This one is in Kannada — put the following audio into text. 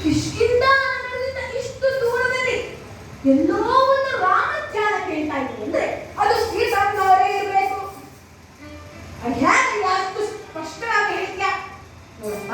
ಕಿಷ್ಕಿಂಧ ನಗರದಿಂದ ಇಷ್ಟು ದೂರದಲ್ಲಿ ಎಲ್ಲೋ ಒಂದು ರಾಮ ಧ್ಯಾನ ಕೇಳ್ತಾ ಇದೆ ಅಂದ್ರೆ ಅದು ಶ್ರೀರಾಮನವರೇ ಇರಬೇಕು. ಹೇಗೆ ಅಷ್ಟು ಸ್ಪಷ್ಟವಾಗಿ ಹೇಳ್ತೀಯ ನೋಡಪ್ಪ,